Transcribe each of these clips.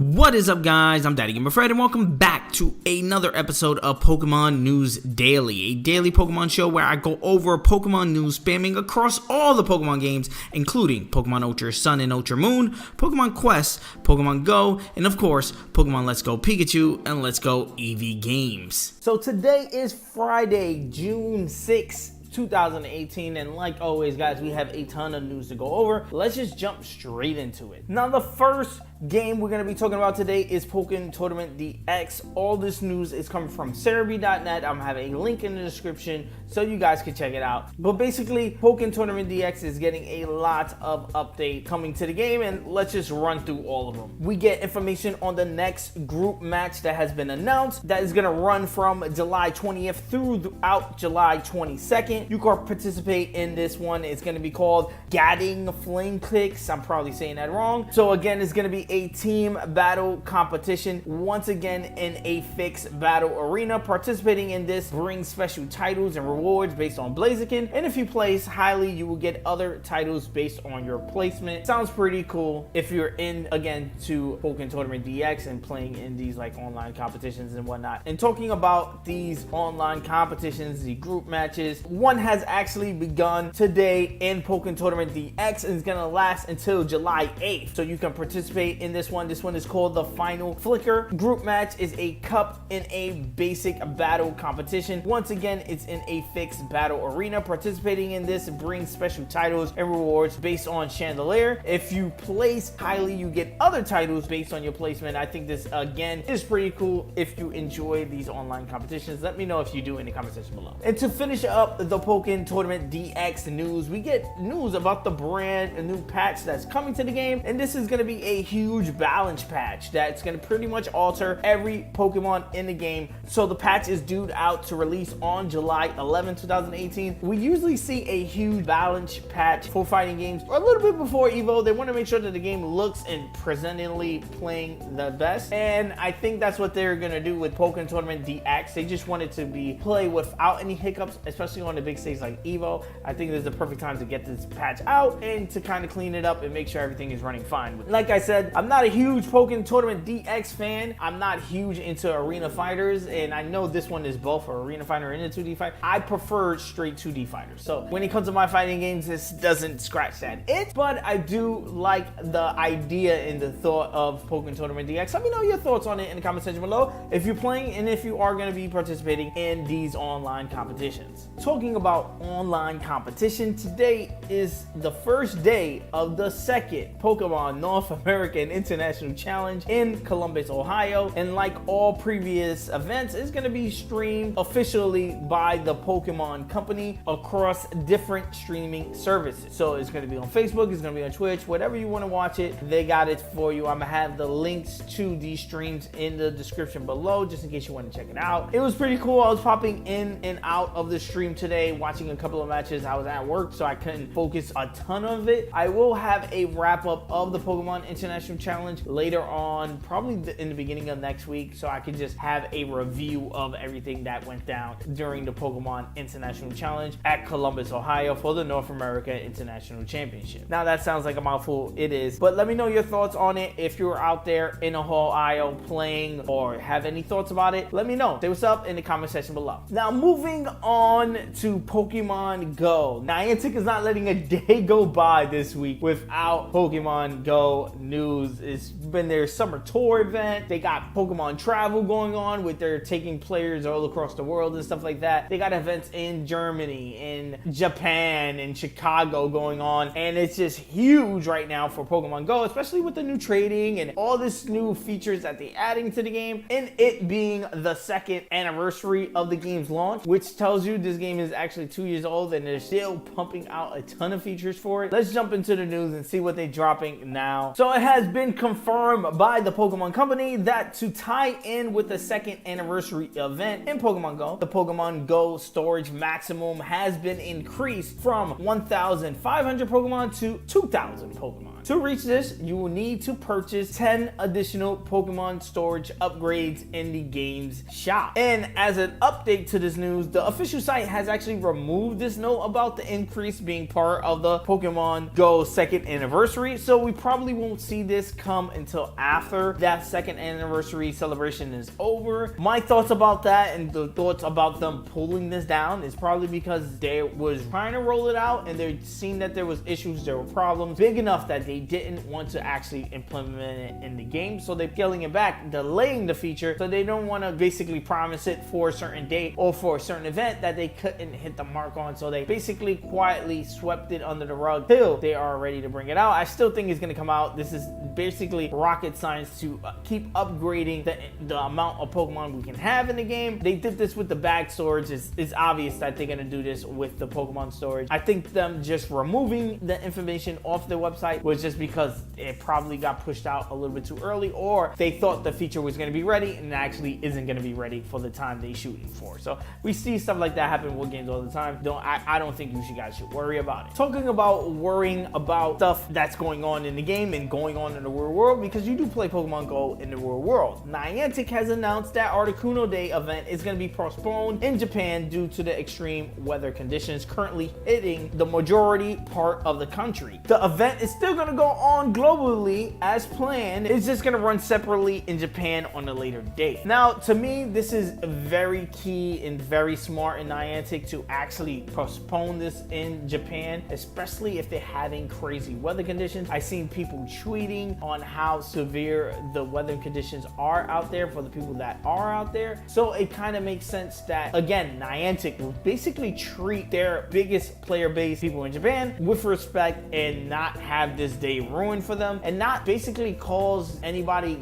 What is up, guys? I'm Daddy Gamer Fred, and welcome back to another episode of Pokemon News Daily, a daily Pokemon show where I go over Pokemon news spamming across all the Pokemon games, including Pokemon Ultra Sun and Ultra Moon, Pokemon Quest, Pokemon Go, and of course, Pokemon Let's Go Pikachu and Let's Go Eevee games. So today is Friday, June 6th. 2018, and like always, guys, we have a ton of news to go over. Let's just jump straight into it. Now, the first game we're going to be talking about today is Pokémon Tournament DX. All this news is coming from Cerebi.net. I'm having a link in the description so you guys can check it out. But basically, Pokémon Tournament DX is getting a lot of update coming to the game, and let's just run through all of them. We get information on the next group match that has been announced that is going to run from July 20th throughout July 22nd. You can participate in this one. It's going to be called Gadding Flame Clicks. I'm probably saying that wrong. So again, it's going to be a team battle competition, once again in a fixed battle arena. Participating in this brings special titles and rewards based on Blaziken, and if you place highly, you will get other titles based on your placement. Sounds pretty cool if you're in, again, to Pokémon Tournament DX and playing in these like online competitions and whatnot. And talking about these online competitions, the group matches, one has actually begun today in Pokémon Tournament DX and is going to last until July 8th. So you can participate in this one. This one is called the Final Flicker. Group match is a cup in a basic battle competition. Once again, it's in a fixed battle arena. Participating in this brings special titles and rewards based on Chandelier. If you place highly, you get other titles based on your placement. I think this, again, is pretty cool. If you enjoy these online competitions, let me know if you do in the comment section below. And to finish up the Pokémon Tournament DX news, we get news about the brand new patch that's coming to the game, and this is going to be a huge balance patch that's going to pretty much alter every Pokemon in the game. So the patch is due out to release on July 11, 2018. We usually see a huge balance patch for fighting games a little bit before Evo. They want to make sure that the game looks and presently playing the best, and I think that's what they're going to do with Pokemon Tournament DX. They just want it to be play without any hiccups, especially on the big stage like Evo. I think this is the perfect time to get this patch out and to kind of clean it up and make sure everything is running fine. Like I said, I'm not a huge Pokémon Tournament DX fan. I'm not huge into arena fighters, and I know this one is both an arena fighter and a 2D fighter. I prefer straight 2D fighters. So when it comes to my fighting games, this doesn't scratch that itch, but I do like the idea and the thought of Pokémon Tournament DX. Let me know your thoughts on it in the comment section below if you're playing and if you are going to be participating in these online competitions. Talking about online competition, today is the first day of the second Pokemon North American International Challenge in Columbus, Ohio, and like all previous events, it's going to be streamed officially by the Pokemon Company across different streaming services. So it's going to be on Facebook, it's going to be on Twitch, whatever you want to watch it, they got it for you. I'm going to have the links to these streams in the description below just in case you want to check it out. It was pretty cool. I was popping in and out of the stream today, watching a couple of matches. I was at work, so I couldn't focus a ton of it. I will have a wrap up of the Pokemon International Challenge later on, probably in the beginning of next week, so I can just have a review of everything that went down during the Pokemon International Challenge at Columbus, Ohio for the North America International Championship. Now that sounds like a mouthful, it is, but let me know your thoughts on it. If you're out there in Ohio playing or have any thoughts about it, let me know. Say what's up in the comment section below. Now moving on to Pokemon Go. Niantic is not letting a day go by this week without Pokemon Go news. It's been their summer tour event. They got Pokemon travel going on with their taking players all across the world and stuff like that. They got events in Germany, in Japan, in Chicago going on, and it's just huge right now for Pokemon Go, especially with the new trading and all this new features that they're adding to the game, and it being the second anniversary of the game's launch, which tells you this game is actually 2 years old and they're still pumping out a ton of features for it. Let's jump into the news and see what they're dropping now. So it has been confirmed by the Pokemon Company that to tie in with the second anniversary event in Pokemon Go, the Pokemon Go storage maximum has been increased from 1,500 Pokemon to 2,000 Pokemon. To reach this, you will need to purchase 10 additional Pokemon storage upgrades in the game's shop. And as an update to this news, the official site has actually removed this note about the increase being part of the Pokemon Go 2nd anniversary, so we probably won't see this come until after that 2nd anniversary celebration is over. My thoughts about that and the thoughts about them pulling this down is probably because they was trying to roll it out and they're seeing that there was issues, there were problems big enough that they didn't want to actually implement it in the game, so they're scaling it back, delaying the feature, so they don't want to basically promise it for a certain date or for a certain event that they couldn't hit the mark on, so they basically quietly swept it under the rug till they are ready to bring it out. I still think it's going to come out. This is basically rocket science to keep upgrading the amount of Pokemon we can have in the game. They did this with the bag storage. It's obvious that they're going to do this with the Pokemon storage. I think them just removing the information off their website was just because it probably got pushed out a little bit too early, or they thought the feature was going to be ready and it actually isn't going to be ready for the time they shooting for. So we see stuff like that happen with games all the time. I don't think you guys should worry about it. Talking about worrying about stuff that's going on in the game and going on in the real world, because you do play Pokemon Go in the real world. Niantic has announced that Articuno Day event is going to be postponed in Japan due to the extreme weather conditions currently hitting the majority part of the country. The event is still going to go on globally as planned. It's just going to run separately in Japan on a later date. Now, to me, this is very key and very smart in Niantic to actually postpone this in Japan, especially if they're having crazy weather conditions. I've seen people tweeting on how severe the weather conditions are out there for the people that are out there. So it kind of makes sense that, again, Niantic will basically treat their biggest player base, people in Japan, with respect and not have this day ruined for them and not basically cause anybody,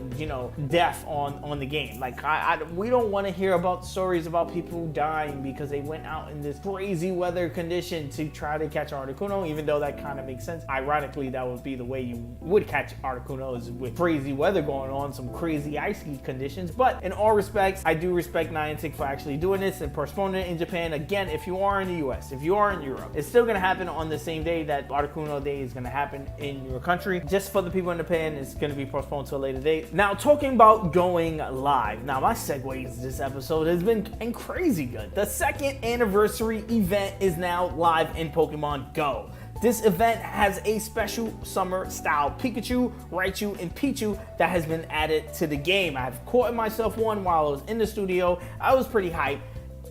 death on the game. Like, we don't want to hear about stories about people dying because they went out in this crazy weather condition to try to catch Articuno, even though that kind of makes sense. Ironically, that would be the way you would catch Articuno, is with crazy weather going on, some crazy icy conditions. But in all respects, I do respect Niantic for actually doing this and postponing it in Japan. Again, if you are in the US, if you are in Europe, it's still going to happen on the same day that Articuno Day is going to happen in your country. Just for the people in Japan, it's going to be postponed to a later date. Now, talking about going live. Now, my segues this episode has been crazy good. The 2nd anniversary event is now live in Pokemon Go. This event has a special summer style Pikachu, Raichu, and Pichu that has been added to the game. I've caught myself one while I was in the studio. I was pretty hyped,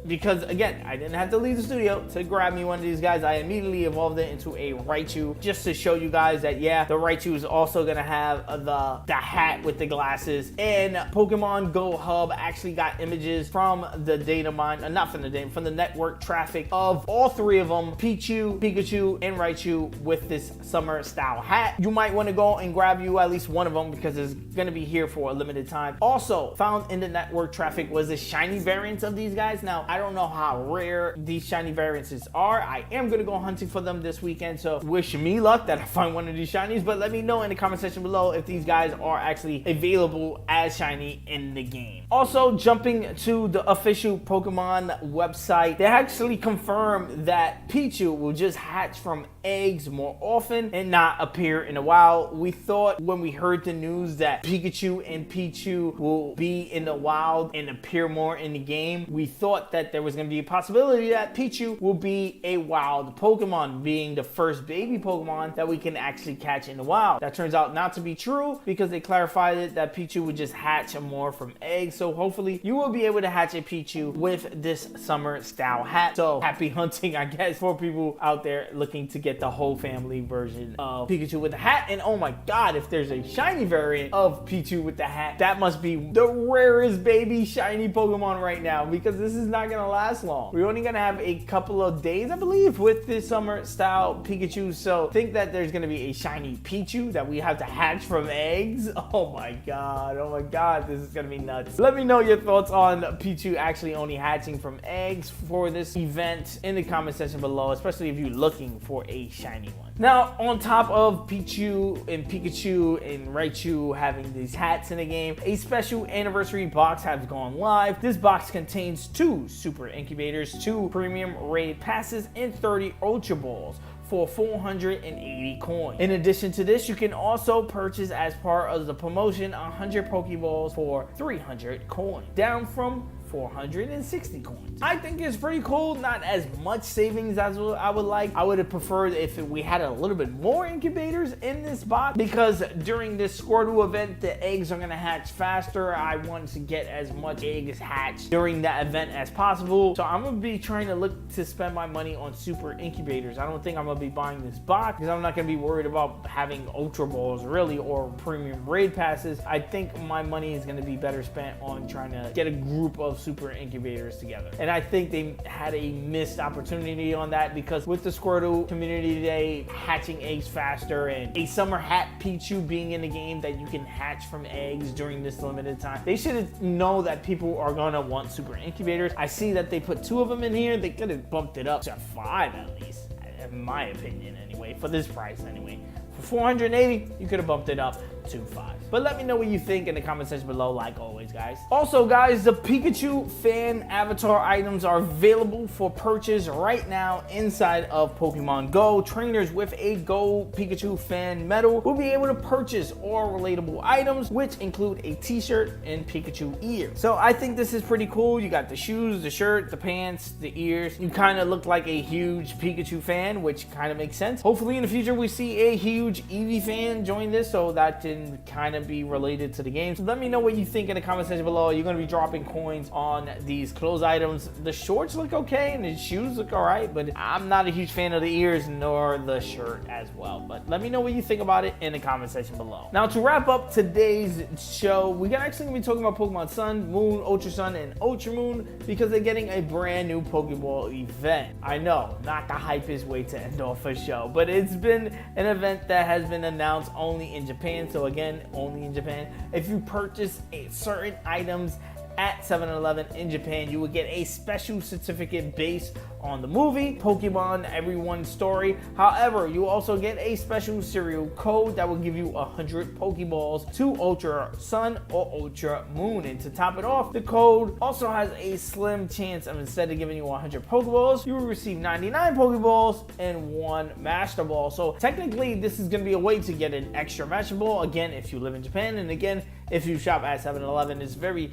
because again, I didn't have to leave the studio to grab me one of these guys. I immediately evolved it into a Raichu, just to show you guys that, yeah, the Raichu is also gonna have the hat with the glasses. And Pokemon Go Hub actually got images from the data mine, not from the data, from the network traffic of all three of them, Pichu, Pikachu, and Raichu, with this summer style hat. You might want to go and grab you at least one of them because it's gonna be here for a limited time. Also found in the network traffic was the shiny variants of these guys. Now, I don't know how rare these shiny variants are. I am going to go hunting for them this weekend, so wish me luck that I find one of these shinies, but let me know in the comment section below if these guys are actually available as shiny in the game. Also, jumping to the official Pokemon website, they actually confirmed that Pichu will just hatch from eggs more often and not appear in the wild. We thought when we heard the news that Pikachu and Pichu will be in the wild and appear more in the game, we thought that there was going to be a possibility that Pichu will be a wild Pokemon, being the first baby Pokemon that we can actually catch in the wild. That turns out not to be true, because they clarified it that Pichu would just hatch more from eggs. So hopefully you will be able to hatch a Pichu with this summer style hat. So happy hunting, I guess, for people out there looking to get the whole family version of Pikachu with the hat. And oh my god, if there's a shiny variant of Pichu with the hat, that must be the rarest baby shiny Pokemon right now, because this is not gonna last long. We're only gonna have a couple of days, I believe, with this summer style Pikachu. So think that there's gonna be a shiny Pichu that we have to hatch from eggs. Oh my god, this is gonna be nuts. Let me know your thoughts on Pichu actually only hatching from eggs for this event in the comment section below, especially if you're looking for a shiny one. Now, on top of Pichu and Pikachu and Raichu having these hats in the game, a special anniversary box has gone live. This box contains 2 super incubators, 2 premium rated passes, and 30 ultra balls. for 480 coins. In addition to this, you can also purchase as part of the promotion 100 Pokeballs for 300 coins, down from 460 coins. I think it's pretty cool. Not as much savings as I would like. I would have preferred if we had a little bit more incubators in this box, because during this Squirtle event, the eggs are going to hatch faster. I want to get as much eggs hatched during that event as possible. So I'm going to be trying to look to spend my money on super incubators. I don't think I'm going to be buying this box because I'm not going to be worried about having Ultra Balls really, or premium raid passes. I think my money is going to be better spent on trying to get a group of super incubators together. And I think they had a missed opportunity on that, because with the Squirtle Community Day hatching eggs faster and a summer hat Pikachu being in the game that you can hatch from eggs during this limited time, they should know that people are gonna want super incubators. I see that they put 2 of them in here. They could have bumped it up to 5 at least, in my opinion anyway, for this price anyway. For 480, you could have bumped it up to 5. But let me know what you think in the comment section below, like always, guys. Also, guys, the Pikachu fan avatar items are available for purchase right now inside of Pokemon Go. Trainers with a Go Pikachu fan medal will be able to purchase all relatable items, which include a t-shirt and Pikachu ears. So I think this is pretty cool. You got the shoes, the shirt, the pants, the ears. You kind of look like a huge Pikachu fan, which kind of makes sense. Hopefully in the future we see a huge Eevee fan join this, so that can kind of be related to the game. So let me know what you think in the comment section below. You're going to be dropping coins on these clothes items. The shorts look okay and the shoes look all right, but I'm not a huge fan of the ears nor the shirt as well. But let me know what you think about it in the comment section below. Now, to wrap up today's show, we're actually going to be talking about Pokemon Sun, Moon, Ultra Sun, and Ultra Moon, because they're getting a brand new Pokeball event. I know, not the hypest way to end off a show, but it's been an event that has been announced only in Japan. So again, only in Japan. If you purchase certain items at 7-Eleven in Japan, you will get a special certificate based on the movie Pokemon Everyone's Story. However, you also get a special serial code that will give you 100 Pokeballs to Ultra Sun or Ultra Moon. And to top it off, the code also has a slim chance of, instead of giving you 100 Pokeballs, you will receive 99 Pokeballs and 1 Master Ball. So technically, this is going to be a way to get an extra Master Ball, again, if you live in Japan. And again, if you shop at 7-Eleven, it's very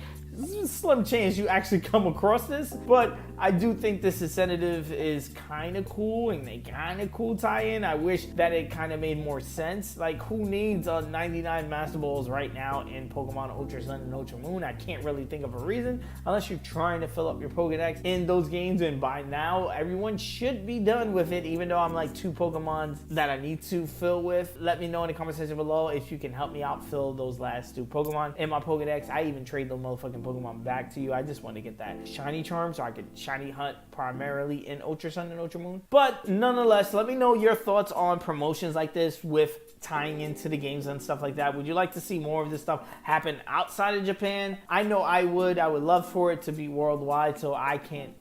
slim chance you actually come across this. But I do think this incentive is kind of cool, and a kind of cool tie-in. I wish that it kind of made more sense. Like, who needs 99 Master Balls right now in Pokemon Ultra Sun and Ultra Moon? I can't really think of a reason, unless you're trying to fill up your Pokedex in those games, and by now everyone should be done with it, even though I'm like 2 Pokemon that I need to fill with. Let me know in the comment section below if you can help me out fill those last 2 Pokemon in my Pokedex. I even trade those motherfucking Pokemon back to you. I just want to get that shiny charm so I could shiny hunt primarily in Ultra Sun and Ultra Moon. But nonetheless, let me know your thoughts on promotions like this with tying into the games and stuff like that. Would you like to see more of this stuff happen outside of Japan? I know I would. I would love for it to be worldwide, so I can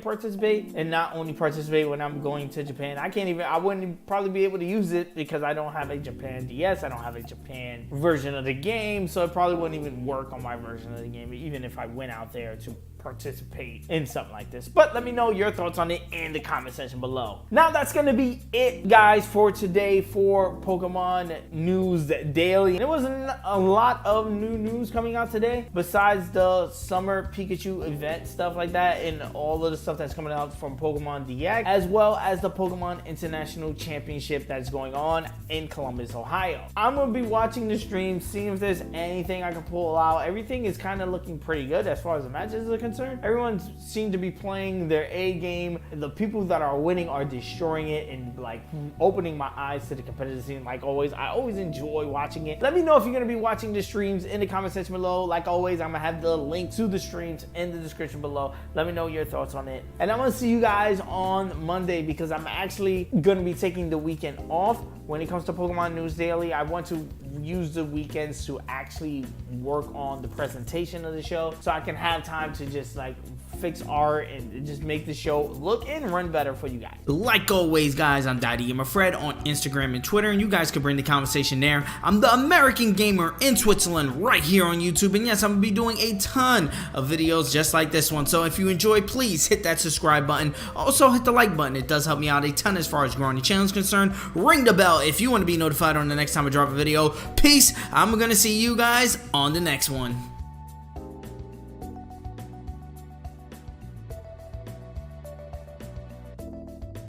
participate, and not only participate when I'm going to Japan. I wouldn't probably be able to use it because I don't have a Japan DS. I don't have a Japan version of the game, so it probably wouldn't even work on my version of the game, even if I went out there to participate in something like this. But let me know your thoughts on it in the comment section below. Now, that's going to be it, guys, for today for Pokemon News Daily. There wasn't a lot of new news coming out today, besides the summer Pikachu event, stuff like that, and all of the stuff that's coming out from Pokemon DX, as well as the Pokemon International Championship that's going on in Columbus, Ohio. I'm going to be watching the stream, seeing if there's anything I can pull out. Everything is kind of looking pretty good as far as the matches are concerned. Everyone seems to be playing their A game. The people that are winning are destroying it and like opening my eyes to the competitive scene. Like always, I always enjoy watching it. Let me know if you're going to be watching the streams in the comment section below. Like always, I'm going to have the link to the streams in the description below. Let me know your thoughts on it. And I'm going to see you guys on Monday, because I'm actually going to be taking the weekend off. When it comes to Pokemon News Daily, I want to use the weekends to actually work on the presentation of the show, so I can have time to just like fix art and just make the show look and run better for you guys. Like always, guys, I'm Daddy Gamer Fred on Instagram and Twitter, and you guys can bring the conversation there. I'm the American Gamer in Switzerland right here on YouTube, and yes, I'm going to be doing a ton of videos just like this one. So if you enjoy, please hit that subscribe button. Also, hit the like button. It does help me out a ton as far as growing the channel is concerned. Ring the bell if you want to be notified on the next time I drop a video. Peace. I'm going to see you guys on the next one.